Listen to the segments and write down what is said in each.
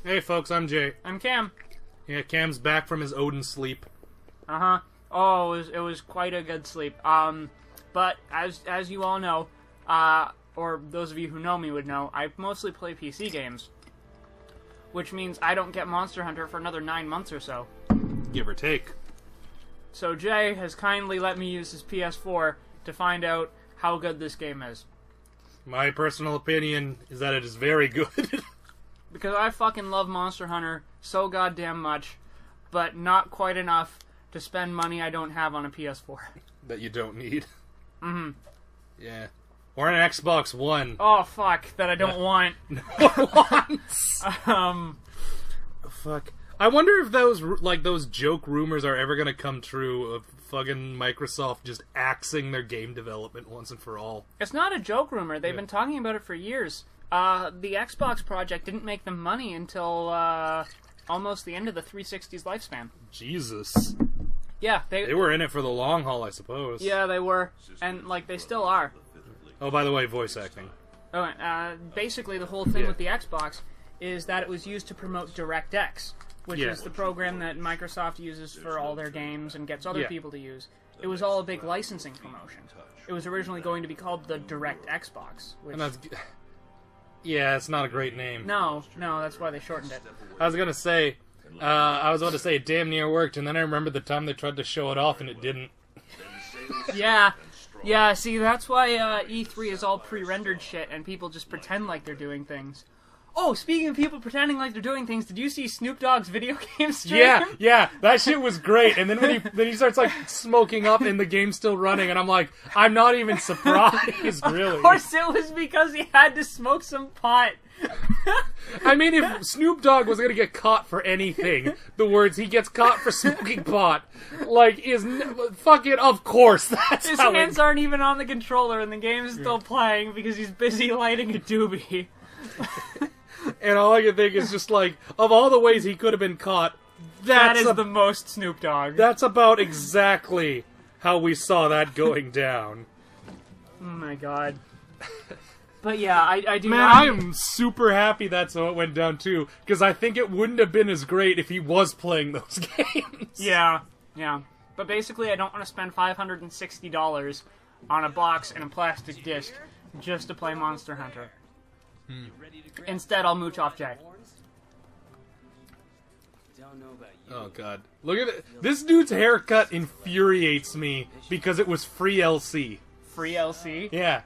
Hey folks, I'm Jay. I'm Cam. Yeah, Cam's back from his Odin sleep. Uh-huh. Oh, it was quite a good sleep. But as you all know, or those of you who know me would know, I mostly play PC games. Which means I don't get Monster Hunter for another 9 months or so. Give or take. So Jay has kindly let me use his PS4 to find out how good this game is. My personal opinion is that it is very good. Because I fucking love Monster Hunter so goddamn much, but not quite enough to spend money I don't have on a PS4. That you don't need. Mm-hmm. Yeah. Or an Xbox One. Oh, fuck. That I don't want. No one wants. Fuck. I wonder if those joke rumors are ever gonna come true of fucking Microsoft just axing their game development once and for all. It's not a joke rumor. They've been talking about it for years. The Xbox project didn't make them money until almost the end of the 360's lifespan. Jesus. Yeah, they were in it for the long haul, I suppose. Yeah, they were. And, they still are. Oh, by the way, voice acting. Oh, basically the whole thing with the Xbox is that it was used to promote DirectX, which is the program that Microsoft uses for all their games and gets other people to use. It was all a big licensing promotion. It was originally going to be called the Direct Xbox. Which... And that's... Yeah, it's not a great name. No, that's why they shortened it. I was about to say it damn near worked, and then I remembered the time they tried to show it off and it didn't. Yeah, see, that's why E3 is all pre-rendered shit and people just pretend like they're doing things. Oh, speaking of people pretending like they're doing things, did you see Snoop Dogg's video game stream? Yeah, that shit was great. And then when he starts smoking up and the game's still running, and I'm like, I'm not even surprised, really. Of course it was because he had to smoke some pot. I mean, if Snoop Dogg was gonna get caught for anything, the words "he gets caught for smoking pot," fuck it, of course, that's His how hands aren't even on the controller and the game's still playing because he's busy lighting a doobie. And all I can think is just of all the ways he could have been caught, that is the most Snoop Dogg. That's about exactly how we saw that going down. Oh my god. But yeah, I do. Man, I am super happy that's how it went down too, because I think it wouldn't have been as great if he was playing those games. Yeah. But basically, I don't want to spend $560 on a box and a plastic disc just to play Monster Hunter. Instead, I'll mooch off Jay. Oh god. Look at it. This dude's haircut infuriates me because it was free LC. Free LC? Yeah.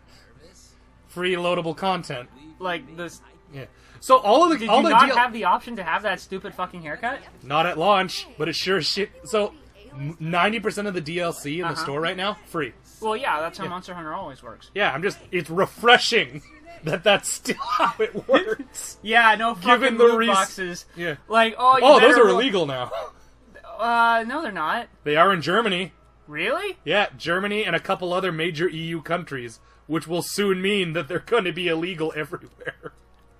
Free loadable content. Like this. Yeah. So all of the Did you not have the option to have that stupid fucking haircut? Not at launch, but it sure as shit. So 90% of the DLC in the store right now, free. Well, yeah, that's how Monster Hunter always works. Yeah, it's refreshing that that's still how it works. Yeah, no fucking loot boxes. Yeah. Those are illegal now. No, they're not. They are in Germany. Really? Yeah, Germany and a couple other major EU countries, which will soon mean that they're going to be illegal everywhere.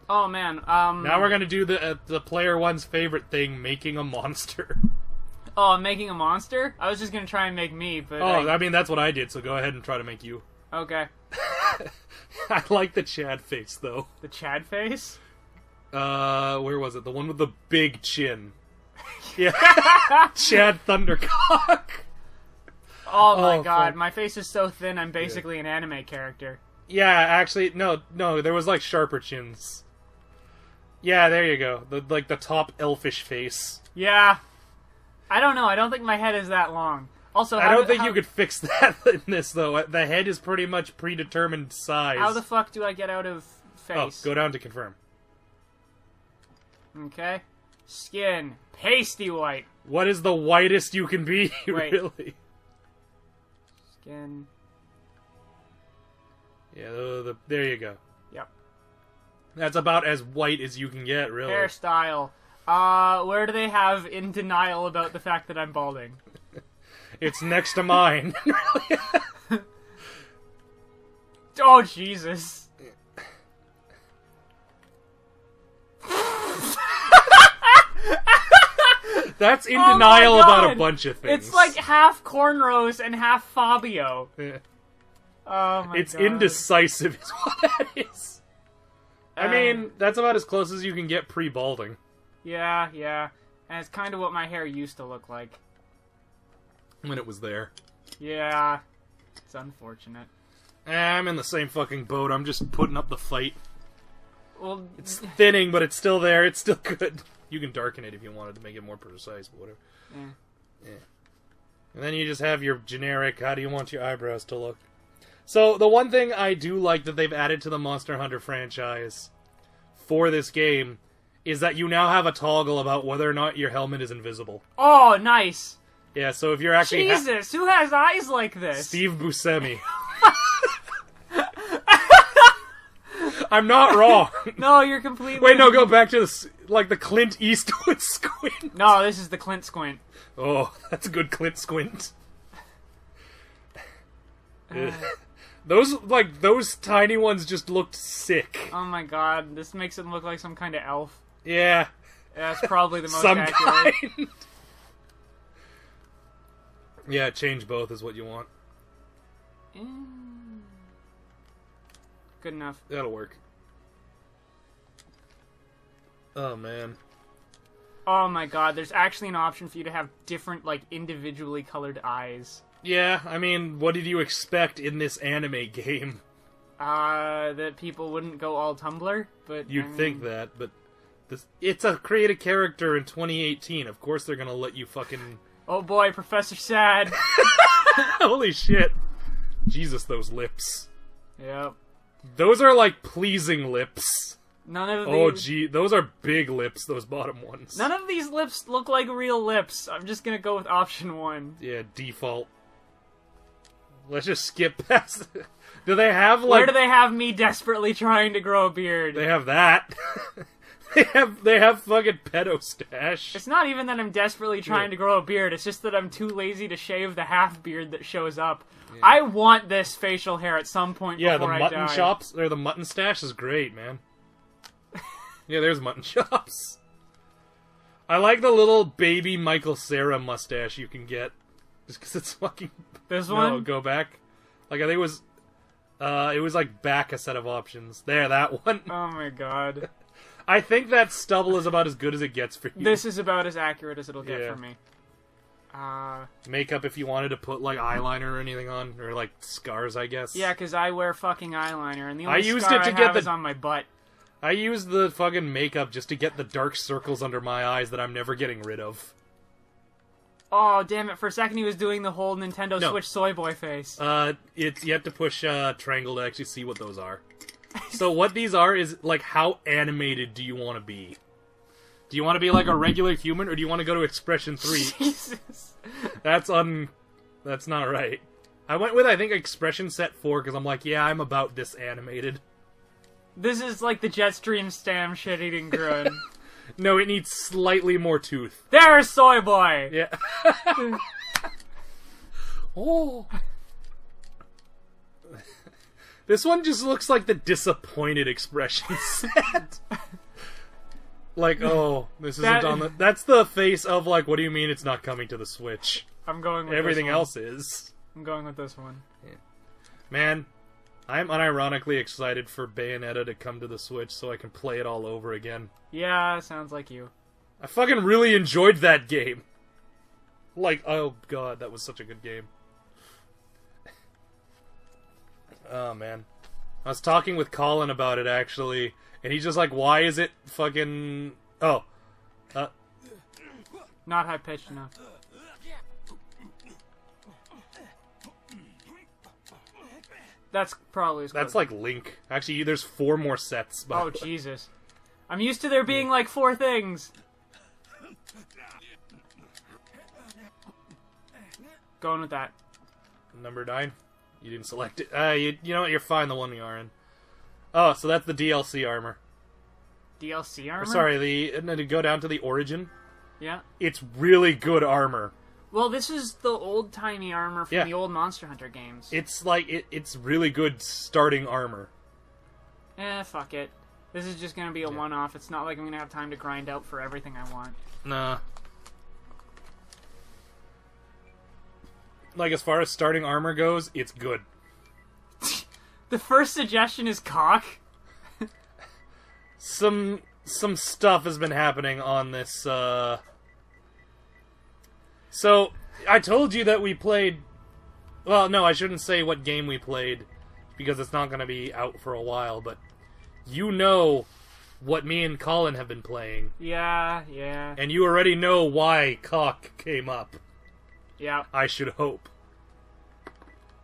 Oh man. Now we're going to do the player one's favorite thing, making a monster. Oh, making a monster? I was just going to try and make me, but... I mean, that's what I did, so go ahead and try to make you. Okay. I like the Chad face, though. The Chad face? Where was it? The one with the big chin. Yeah. Chad Thundercock. Oh my god, my face is so thin, I'm basically an anime character. Yeah, actually, no, there was, sharper chins. Yeah, there you go. The top elfish face. Yeah. I don't know, I don't think my head is that long. Also, I don't think you could fix that in this, though. The head is pretty much predetermined size. How the fuck do I get out of face? Oh, go down to confirm. Okay. Skin. Pasty white. What is the whitest you can be, really? Skin. Yeah, there you go. Yep. That's about as white as you can get, really. Hairstyle. Where do they have in denial about the fact that I'm balding? It's next to mine. Oh, Jesus. That's in denial about a bunch of things. It's like half cornrows and half Fabio. Yeah. Oh my It's god. indecisive is what that is. I mean, that's about as close as you can get pre-balding. Yeah. And it's kind of what my hair used to look like. When it was there. Yeah. It's unfortunate. I'm in the same fucking boat. I'm just putting up the fight. Well, it's thinning, but it's still there. It's still good. You can darken it if you wanted to make it more precise, but whatever. Yeah. And then you just have your generic, how do you want your eyebrows to look? So, the one thing I do like that they've added to the Monster Hunter franchise for this game is that you now have a toggle about whether or not your helmet is invisible. Oh, nice! Yeah, so if you're actually... Jesus, who has eyes like this? Steve Buscemi. I'm not wrong. No, you're completely... Wait, no, go back to the Clint Eastwood squint. No, this is the Clint squint. Oh, that's a good Clint squint. Those tiny ones just looked sick. Oh my god, this makes it look like some kind of elf. Yeah. That's probably the most some accurate. Kind. Yeah, change both is what you want. Good enough. That'll work. Oh, man. Oh my god, there's actually an option for you to have different, individually colored eyes. Yeah, I mean, what did you expect in this anime game? That people wouldn't go all Tumblr, but... You'd think that, but... It's a creative character in 2018. Of course they're gonna let you fucking... Oh boy, Professor Sad. Holy shit. Jesus, those lips. Yep. Those are, pleasing lips. None of these... Oh, gee, those are big lips, those bottom ones. None of these lips look like real lips. I'm just gonna go with option 1. Yeah, default. Let's just skip past... Do they have, Where do they have me desperately trying to grow a beard? They have that. They have fucking pedo stash. It's not even that I'm desperately trying to grow a beard. It's just that I'm too lazy to shave the half beard that shows up. Yeah. I want this facial hair at some point before I die. Yeah, the mutton chops, or the mutton stash is great, man. Yeah, there's mutton chops. I like the little baby Michael Cera mustache you can get. Just because it's fucking... This one? No, go back. I think it was back a set of options. There, that one. Oh my god. I think that stubble is about as good as it gets for you. This is about as accurate as it'll get for me. Makeup if you wanted to put, eyeliner or anything on. Or, scars, I guess. Yeah, because I wear fucking eyeliner, and the only is on my butt. I use the fucking makeup just to get the dark circles under my eyes that I'm never getting rid of. Oh, damn it. For a second he was doing the whole Nintendo Switch soy boy face. You have to push triangle to actually see what those are. So what these are is, how animated do you want to be? Do you want to be like a regular human, or do you want to go to Expression 3? Jesus. That's not right. I went with, I think, Expression Set 4, because I'm like, yeah, I'm about this animated. This is like the Jetstream Stam shit-eating Grun. No, it needs slightly more tooth. There's Soy Boy! Yeah. Oh. This one just looks like the disappointed Expression Set. Oh, this isn't on the... That's the face of, what do you mean it's not coming to the Switch? I'm going with Everything this one. else is. I'm going with this one. Yeah. Man, I'm unironically excited for Bayonetta to come to the Switch so I can play it all over again. Yeah, sounds like you. I fucking really enjoyed that game. Oh god, that was such a good game. Oh, man. I was talking with Colin about it, actually, and he's just like, why is it fucking... Oh. Not high-pitched enough. That's probably as close. That's Link. Actually, there's 4 more sets. Oh, Jesus. I'm used to there being 4 things. Going with that. Number 9. You didn't select it. You know what? You're fine. The one you are in. Oh, so that's the DLC armor. DLC armor? Or, sorry, to go down to the Origin. Yeah. It's really good armor. Well, this is the old-timey armor from the old Monster Hunter games. It's it's really good starting armor. Fuck it. This is just gonna be a one-off. It's not like I'm gonna have time to grind out for everything I want. Nah. As far as starting armor goes, it's good. The first suggestion is cock? some stuff has been happening on this, So, I told you that we played... Well, no, I shouldn't say what game we played, because it's not going to be out for a while, but you know what me and Colin have been playing. Yeah. And you already know why Cock came up. Yeah. I should hope.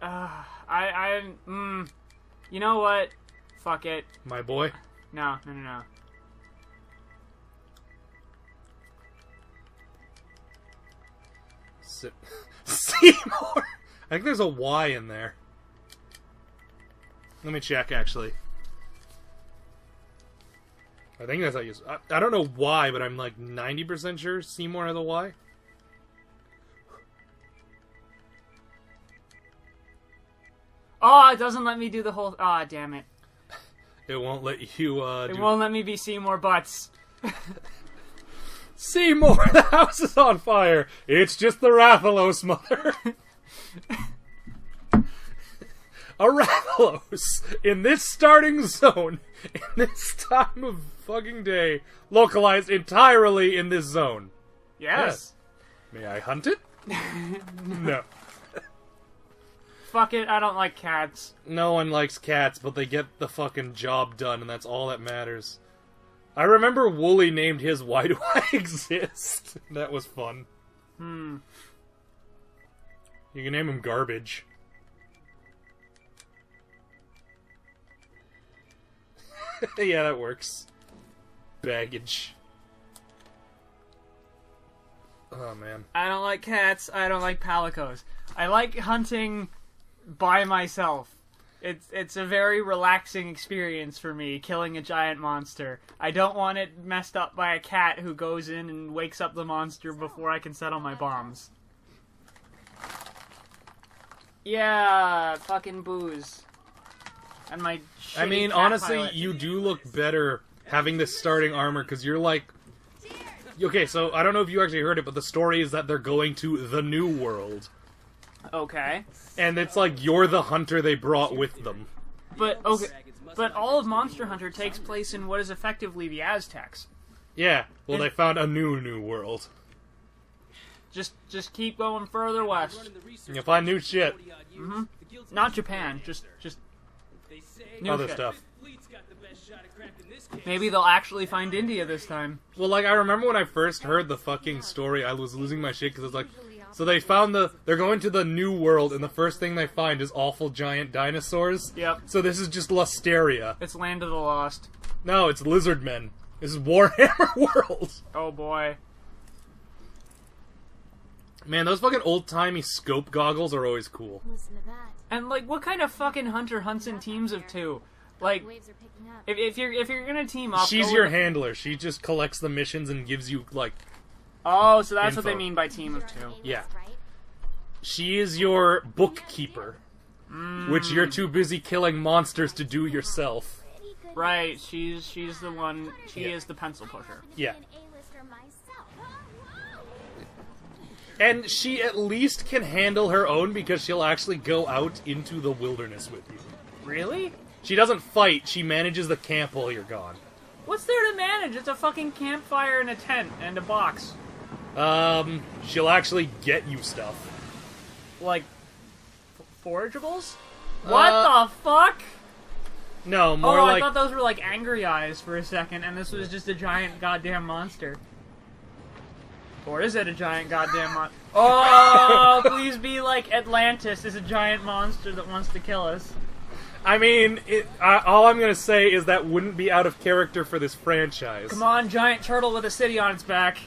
You know what? Fuck it. My boy? No. Seymour! I think there's a Y in there. Let me check, actually. I think that's how you... I don't know why, but I'm like 90% sure Seymour has a Y. Oh, it doesn't let me do the whole... Ah, damn it. It won't let you, It won't let me be Seymour Butts. Seymour, the house is on fire! It's just the Rathalos, mother! A Rathalos! In this starting zone, in this time of fucking day, localized entirely in this zone. Yes. May I hunt it? No. Fuck it, I don't like cats. No one likes cats, but they get the fucking job done, and that's all that matters. I remember Wooly named his Why Do I Exist? That was fun. You can name him Garbage. Yeah, that works. Baggage. Oh, man. I don't like cats, I don't like palicos. I like hunting by myself. It's a very relaxing experience for me, killing a giant monster. I don't want it messed up by a cat who goes in and wakes up the monster before I can settle my bombs. Yeah, fucking booze. And my shitty I mean, cat honestly, pilot. you do look better having this starting armor, because you're like... Okay, so I don't know if you actually heard it, but the story is that they're going to the New World. Okay. And it's like you're the hunter they brought with them. But, okay. But all of Monster Hunter takes place in what is effectively the Aztecs. Yeah, well, they found a new world. Just keep going further west. You'll find new shit. Mm-hmm. Not Japan, just new Other shit. stuff. Maybe they'll actually find India this time. Well, like, I remember when I first heard the fucking story, I was losing my shit, because it's like... So they found they're going to the New World, and the first thing they find is awful giant dinosaurs. Yep. So this is just Lusteria. It's Land of the Lost. No, it's Lizard Men. This is Warhammer World. Oh boy. Man, those fucking old-timey scope goggles are always cool. Listen to that. And like, what kind of fucking hunter hunts in teams of two? Like, Waves are picking up. if you're gonna team up, She's go your with- handler. She just collects the missions and gives you, like... Oh, so that's what info. they mean by team of two. Yeah. She is your bookkeeper, which you're too busy killing monsters to do yourself. Right, she's the one. She is the pencil pusher. Yeah. And she at least can handle her own because she'll actually go out into the wilderness with you. Really? She doesn't fight, she manages the camp while you're gone. What's there to manage? It's a fucking campfire and a tent and a box. She'll actually get you stuff. Like, forageables? What the fuck? No, more Oh, like... I thought those were like angry eyes for a second, and this was just a giant goddamn monster. Or is it a giant goddamn monster? Oh, please be like Atlantis is a giant monster that wants to kill us. I mean, all I'm gonna say is that wouldn't be out of character for this franchise. Come on, giant turtle with a city on its back.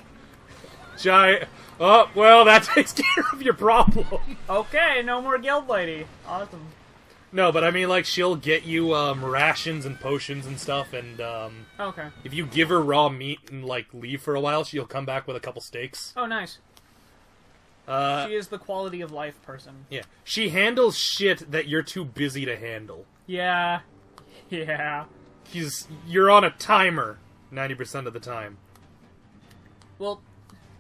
Giant... Oh, well, that takes care of your problem. Okay, no more guild lady. Awesome. No, but I mean, like, she'll get you, rations and potions and stuff, and, Okay. if you give her raw meat and, like, leave for a while, she'll come back with a couple steaks. Oh, nice. She is the quality of life person. Yeah. She handles shit that you're too busy to handle. Yeah. Yeah. You're on a timer 90% of the time. Well,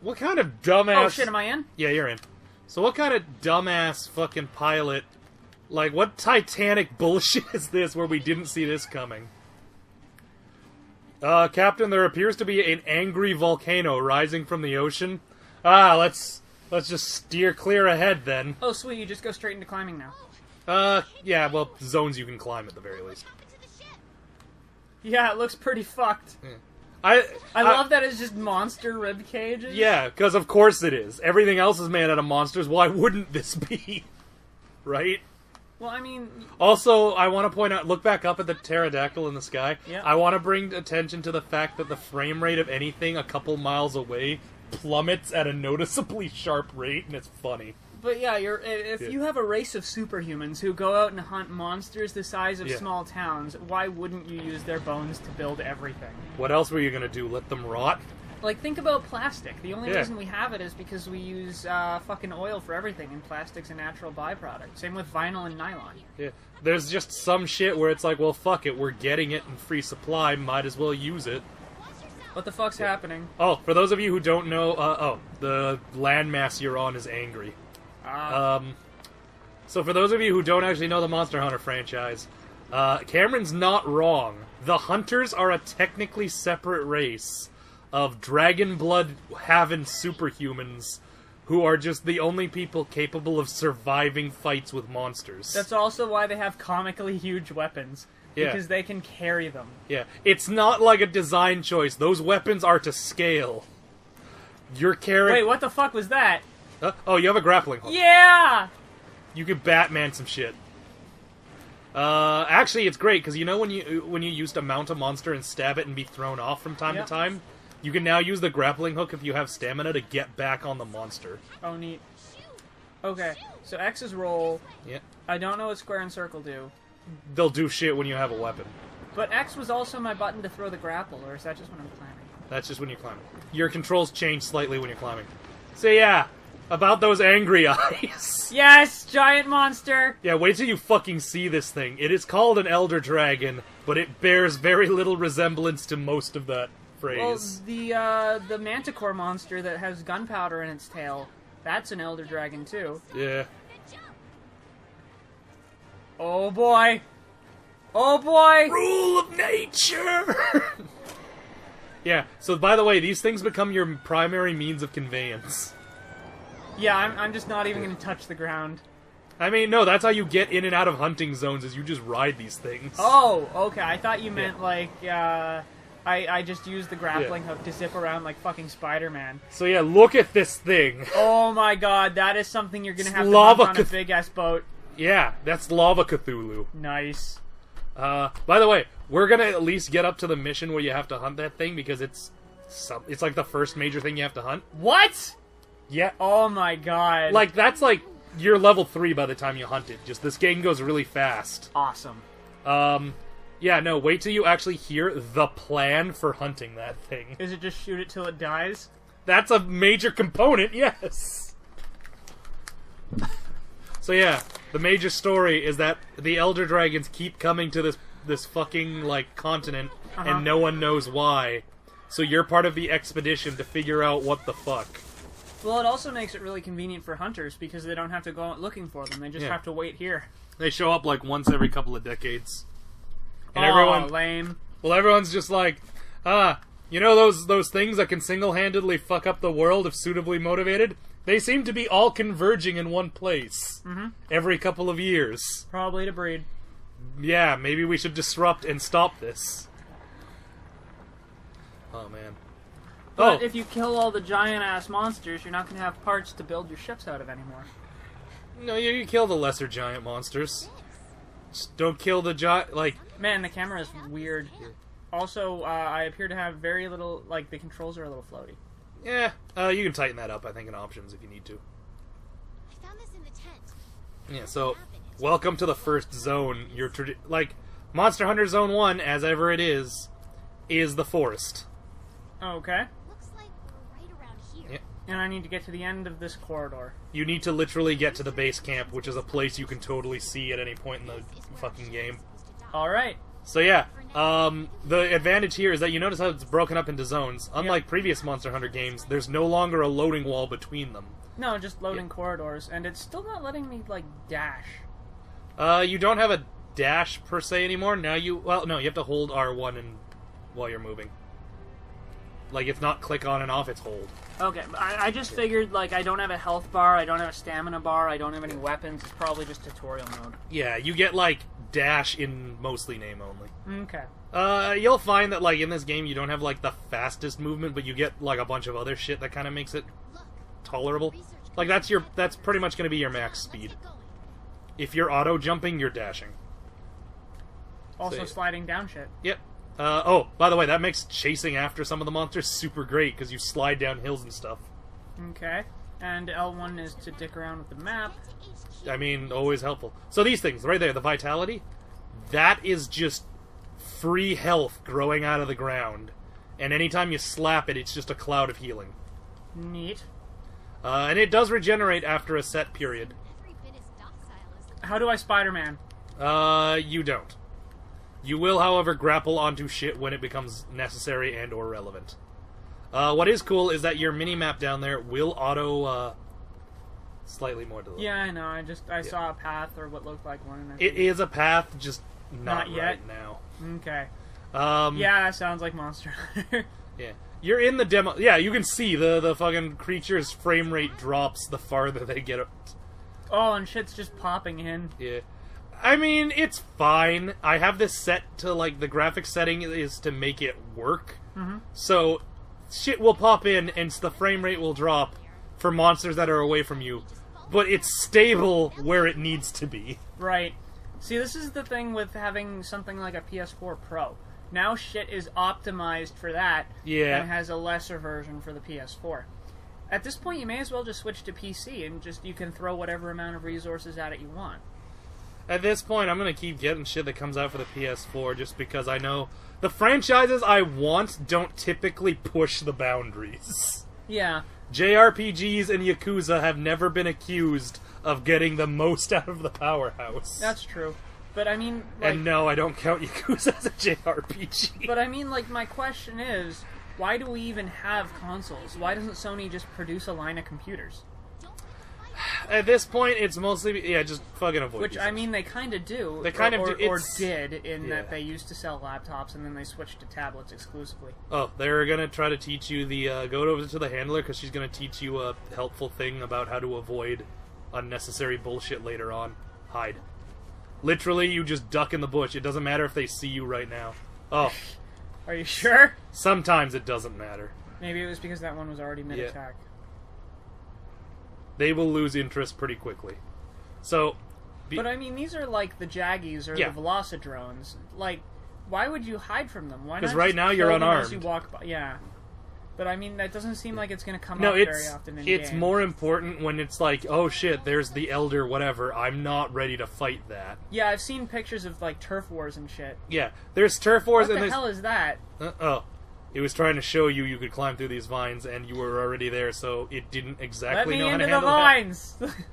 What kind of dumbass... oh shit, am I in? Yeah, you're in. So what kind of dumbass fucking pilot... Like, what Titanic bullshit is this where we didn't see this coming? Captain, there appears to be an angry volcano rising from the ocean. Let's just steer clear ahead then. Oh, sweet, you just go straight into climbing now. Yeah, well, zones you can climb at the very least. Yeah, it looks pretty fucked. Yeah. I love that it's just monster rib cages. Yeah, because of course it is. Everything else is made out of monsters. Why wouldn't this be? Right? Well, I mean... Also, I want to point out, look back up at the pterodactyl in the sky. Yeah. I want to bring attention to the fact that the frame rate of anything a couple miles away plummets at a noticeably sharp rate, and it's funny. But yeah, if you have a race of superhumans who go out and hunt monsters the size of small towns, why wouldn't you use their bones to build everything? What else were you going to do? Let them rot? Like, think about plastic. The only reason we have it is because we use fucking oil for everything, and plastic's a natural byproduct. Same with vinyl and nylon. Yeah. There's just some shit where it's like, well, fuck it, we're getting it in free supply, might as well use it. What the fuck's happening? Oh, for those of you who don't know, the landmass you're on is angry. So for those of you who don't actually know the Monster Hunter franchise, Cameron's not wrong. The Hunters are a technically separate race of dragon blood having superhumans who are just the only people capable of surviving fights with monsters. That's also why they have comically huge weapons. Because they can carry them. Yeah. It's not like a design choice. Those weapons are to scale. You're carrying... Wait, what the fuck was that? Oh, you have a grappling hook. Yeah! You can Batman some shit. Actually, it's great, because you know when you used to mount a monster and stab it and be thrown off from time to time? You can now use the grappling hook if you have stamina to get back on the monster. Oh, neat. Okay, so X is roll. Yeah. I don't know what square and circle do. They'll do shit when you have a weapon. But X was also my button to throw the grapple, or is that just when I'm climbing? That's just when you're climbing. Your controls change slightly when you're climbing. So yeah, about those angry eyes. Yes, giant monster! Yeah, wait till you fucking see this thing. It is called an Elder Dragon, but it bears very little resemblance to most of that phrase. Well, the Manticore monster that has gunpowder in its tail, that's an Elder Dragon too. Yeah. Oh boy! Oh boy! Rule of nature! Yeah, so by the way, these things become your primary means of conveyance. Yeah, I'm just not even going to touch the ground. I mean, no, that's how you get in and out of hunting zones, is you just ride these things. Oh, okay, I thought you meant, like, I just used the grappling hook to zip around like fucking Spider-Man. So yeah, look at this thing. Oh my god, that is something you're going to have to hunt on a big-ass boat. Yeah, that's Lava Cthulhu. Nice. By the way, we're gonna at least get up to the mission where you have to hunt that thing, because it's like the first major thing you have to hunt. What? Yeah. Oh my god. Like, that's like, you're level 3 by the time you hunt it. Just, this game goes really fast. Awesome. Yeah, no, wait till you actually hear the plan for hunting that thing. Is it just shoot it till it dies? That's a major component, yes! So yeah, the major story is that the Elder Dragons keep coming to this fucking, like, continent, and no one knows why. So you're part of the expedition to figure out what the fuck. Well, it also makes it really convenient for hunters, because they don't have to go out looking for them. They just have to wait here. They show up, like, once every couple of decades. And lame. Well, everyone's just like, you know those things that can single-handedly fuck up the world if suitably motivated? They seem to be all converging in one place. Every couple of years. Probably to breed. Yeah, maybe we should disrupt and stop this. Oh, man. But if you kill all the giant-ass monsters, you're not going to have parts to build your ships out of anymore. No, you kill the lesser giant monsters. Just don't kill the giant, like... Man, the camera is weird. Also, I appear to have very little, like, the controls are a little floaty. Yeah, you can tighten that up, I think, in options if you need to. I found this in the tent. Yeah, so, welcome to the first zone. Your like, Monster Hunter Zone 1, as ever it is the forest. Okay. Looks like we're right around here. Yeah. And I need to get to the end of this corridor. You need to literally get to the base camp, which is a place you can totally see at any point in the fucking game. Alright. So yeah, the advantage here is that you notice how it's broken up into zones. Unlike previous Monster Hunter games, there's no longer a loading wall between them. No, just loading corridors, and it's still not letting me, like, dash. You don't have a dash, per se, anymore. Now you have to hold R1 and while you're moving. Like, it's not click on and off, it's hold. Okay, I just figured, like, I don't have a health bar, I don't have a stamina bar, I don't have any weapons. It's probably just tutorial mode. Yeah, you get, like, dash in mostly name only. Okay. You'll find that, like, in this game, you don't have, like, the fastest movement, but you get, like, a bunch of other shit that kind of makes it tolerable. Like, that's pretty much going to be your max speed. If you're auto-jumping, you're dashing. Also sliding down shit. Yep. Oh, by the way, that makes chasing after some of the monsters super great, because you slide down hills and stuff. Okay. And L1 is to dick around with the map. I mean, always helpful. So these things, right there, the Vitality, that is just free health growing out of the ground. And anytime you slap it, it's just a cloud of healing. Neat. And it does regenerate after a set period. How do I Spider-Man? You don't. You will, however, grapple onto shit when it becomes necessary and or relevant. What is cool is that your mini-map down there will auto, slightly more to the left. Yeah, I know. I saw a path, or what looked like one. It is a path, just not yet. right now. Okay. Yeah, that sounds like Monster Hunter. Yeah. You're in the demo. Yeah, you can see the fucking creature's frame rate drops the farther they get. Oh, and shit's just popping in. Yeah. I mean, it's fine. I have this set to, like, the graphics setting is to make it work. Mm-hmm. So, shit will pop in, and the frame rate will drop for monsters that are away from you. But it's stable where it needs to be. Right. See, this is the thing with having something like a PS4 Pro. Now shit is optimized for that, Yeah. and has a lesser version for the PS4. At this point, you may as well just switch to PC, and you can throw whatever amount of resources at it you want. At this point, I'm going to keep getting shit that comes out for the PS4 just because I know the franchises I want don't typically push the boundaries. Yeah. JRPGs and Yakuza have never been accused of getting the most out of the powerhouse. That's true. But I mean, like... And no, I don't count Yakuza as a JRPG. But I mean, like, my question is, why do we even have consoles? Why doesn't Sony just produce a line of computers? At this point, it's mostly, yeah, just fucking avoid Which, these I things. mean, they kind of do. They kind of do. Or It's- did, in yeah. that they used to sell laptops, and then they switched to tablets exclusively. Oh, they're gonna try to teach you the, go over to the handler, because she's gonna teach you a helpful thing about how to avoid unnecessary bullshit later on. Hide. Literally, you just duck in the bush. It doesn't matter if they see you right now. Oh. Are you sure? Sometimes it doesn't matter. Maybe it was because that one was already mid-attack. They will lose interest pretty quickly. So... But I mean, these are like the Jaggies or Yeah. the Velocidrones. Like, why would you hide from them? Why not? Because right just now kill you're them unarmed. As you walk by? Yeah. But I mean, that doesn't seem like it's going to come No, up very often in it's game. more important when it's like, oh shit, there's the Elder whatever, I'm not ready to fight that. Yeah, I've seen pictures of like turf wars and shit. Yeah, there's turf wars What and the there's... hell is that? Oh. It was trying to show you could climb through these vines, and you were already there, so it didn't exactly know how to handle Let me into the vines!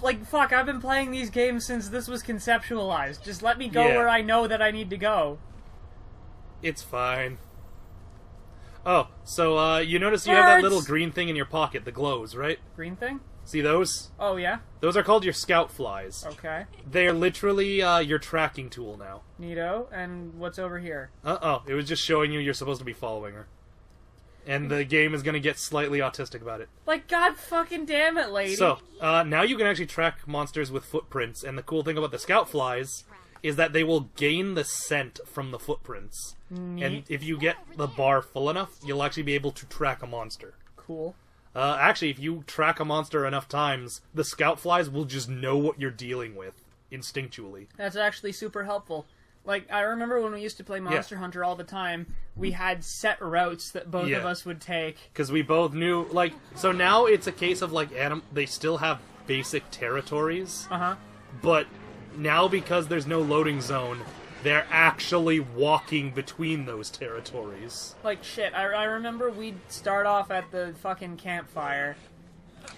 Like, fuck, I've been playing these games since this was conceptualized. Just let me go Yeah. where I know that I need to go. It's fine. Oh, so, you notice you have that Birds! little green thing in your pocket, the glows, right? Green thing? See those? Oh, yeah? Those are called your scout flies. Okay. They're literally, your tracking tool now. Neato. And what's over here? Uh-oh, it was just showing you you're supposed to be following her. And the game is gonna get slightly autistic about it. Like, god fucking damn it, lady! So, now you can actually track monsters with footprints, and the cool thing about the scout flies is that they will gain the scent from the footprints. Neat. And if you get the bar full enough, you'll actually be able to track a monster. Cool. Actually, if you track a monster enough times, the scout flies will just know what you're dealing with, instinctually. That's actually super helpful. Like, I remember when we used to play Monster Hunter all the time, we had set routes that both of us would take. Because we both knew, like, so now it's a case of, like, they still have basic territories, Uh-huh. but now because there's no loading zone, they're actually walking between those territories. Like, shit, I remember we'd start off at the fucking campfire,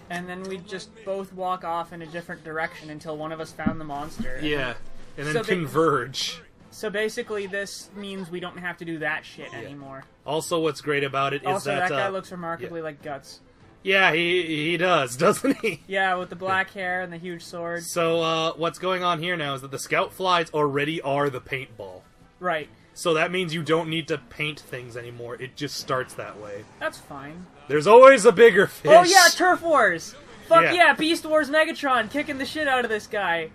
and then we'd just both walk off in a different direction until one of us found the monster. Yeah, and then So they- converge. So basically, this means we don't have to do that shit anymore. Also, what's great about it is Also, that guy looks yeah. remarkably like Guts. Yeah, he does, doesn't he? Yeah, with the black hair and the huge sword. So, what's going on here now is that the scout flies already are the paintball. Right. So that means you don't need to paint things anymore. It just starts that way. That's fine. There's always a bigger fish. Oh yeah, Turf Wars! Fuck Yeah. yeah, Beast Wars Megatron kicking the shit out of this guy.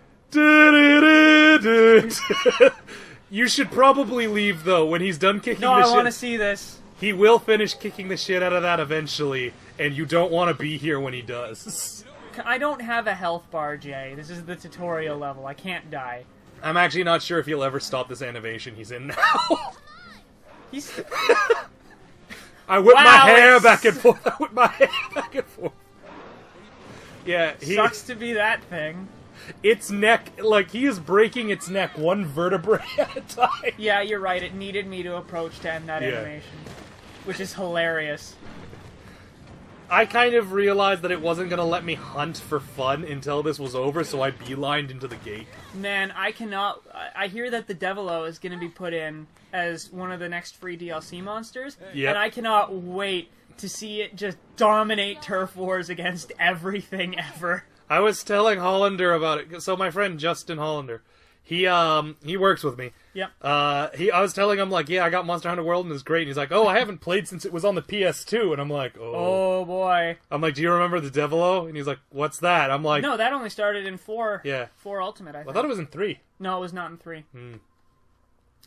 You should probably leave, though, when he's done kicking No, the I shit. want to see this. He will finish kicking the shit out of that eventually, and you don't want to be here when he does. I don't have a health bar, Jay. This is the tutorial level. I can't die. I'm actually not sure if he'll ever stop this animation he's in now. He's... I whip my Wow, hair it's- back and forth. I whip my hair back and forth. Yeah, Sucks to be that thing. its neck, like, he is breaking its neck one vertebrae at a time. Yeah, you're right. It needed me to approach to end that Yeah. animation. Which is hilarious. I kind of realized that it wasn't going to let me hunt for fun until this was over, so I beelined into the gate. Man, I cannot... I hear that the Devilo is going to be put in as one of the next free DLC monsters. Yep. And I cannot wait to see it just dominate Turf Wars against everything ever. I was telling Hollander about it. So my friend Justin Hollander, he works with me. Yep. I was telling him, like, yeah, I got Monster Hunter World and it's great. And he's like, oh, I haven't played since it was on the PS2. And I'm like, oh. Oh, boy. I'm like, do you remember the Devilo? And he's like, what's that? I'm like, No, that only started in 4. Yeah. 4 Ultimate, I I think. thought it was in 3. No, it was not in 3.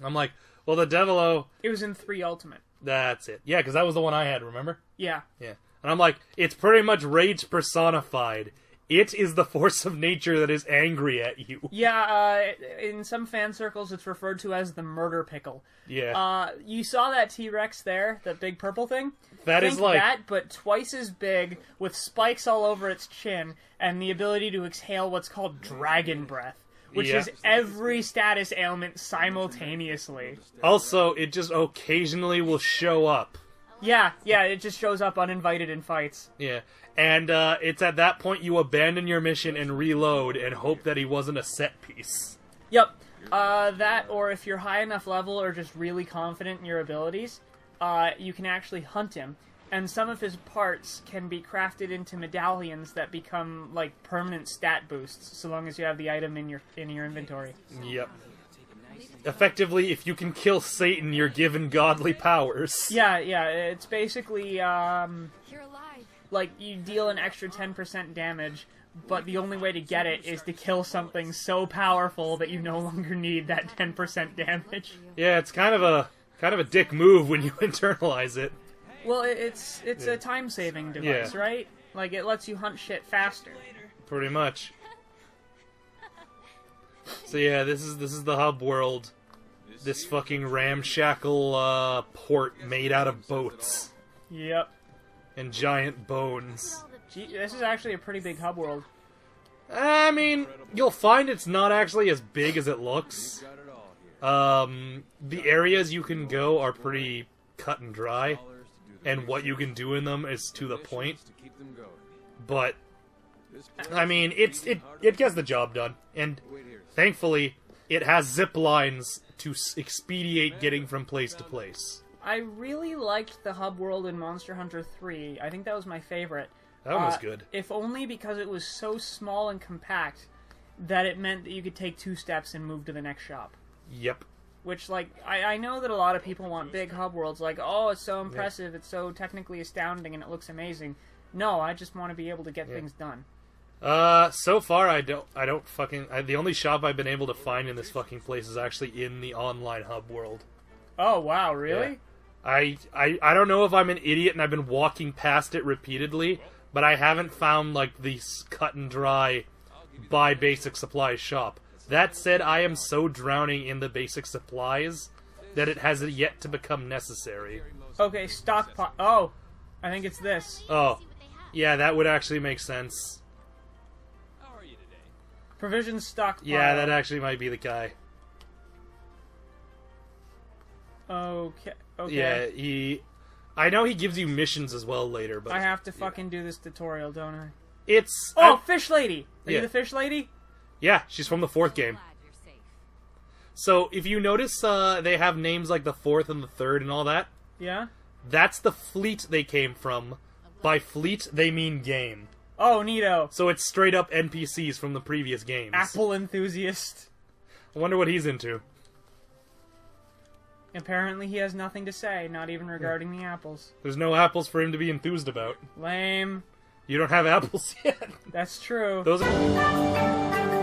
I'm like, well, the Devilo, It was in 3 Ultimate. that's it. Yeah, because that was the one I had, remember? Yeah. Yeah. And I'm like, it's pretty much rage personified. It is the force of nature that is angry at you. Yeah, in some fan circles, it's referred to as the murder pickle. Yeah. You saw that T-Rex there, that big purple thing? That is Think like... that, but twice as big, with spikes all over its chin, and the ability to exhale what's called dragon breath, which Yeah. is every status ailment simultaneously. Also, it just occasionally will show up. Yeah, it just shows up uninvited in fights. Yeah. And it's at that point you abandon your mission and reload and hope that he wasn't a set piece. Yep. That, or if you're high enough level or just really confident in your abilities, you can actually hunt him. And some of his parts can be crafted into medallions that become, like, permanent stat boosts, so long as you have the item in your inventory. Yep. Effectively, if you can kill Satan, you're given godly powers. Yeah, it's basically, You're alive. like, you deal an extra 10% damage, but the only way to get it is to kill something so powerful that you no longer need that 10% damage. Yeah, it's kind of a dick move when you internalize it. Well, it's a time-saving device, Yeah. right? Like, it lets you hunt shit faster. Pretty much. So yeah, this is the hub world. This fucking ramshackle port made out of boats Yep. and giant bones. Gee, this is actually a pretty big hub world. I mean, you'll find it's not actually as big as it looks. The areas you can go are pretty cut and dry, and what you can do in them is to the point. But I mean, it gets the job done, and thankfully, it has zip lines to expedite getting from place to place. I really liked the hub world in Monster Hunter 3. I think that was my favorite. That one was good. If only because it was so small and compact that it meant that you could take 2 steps and move to the next shop. Yep. Which, like, I know that a lot of people want big hub worlds, like, oh, it's so impressive, it's so technically astounding, and it looks amazing. No, I just want to be able to get things done. So far the only shop I've been able to find in this fucking place is actually in the online hub world. Oh, wow, really? Yeah. I don't know if I'm an idiot and I've been walking past it repeatedly, but I haven't found, like, the cut and dry buy basic supplies shop. That said, I am so drowning in the basic supplies that it has yet to become necessary. Okay, stockpile. Oh, I think it's this. Oh, yeah, that would actually make sense. Provision stockpile. Yeah, that actually might be the guy. Okay. Yeah, I know he gives you missions as well later, but I have to fucking do this tutorial, don't I? it's... Oh, Fish Lady! Are you Yeah. the Fish Lady? Yeah, she's from the 4th game. So, if you notice, they have names like the 4th and the 3rd and all that. Yeah? That's the fleet they came from. By fleet, they mean game. Oh, neato. So it's straight up NPCs from the previous games. Apple enthusiast. I wonder what he's into. Apparently he has nothing to say, not even regarding the apples. There's no apples for him to be enthused about. Lame. You don't have apples yet. That's true. Those are...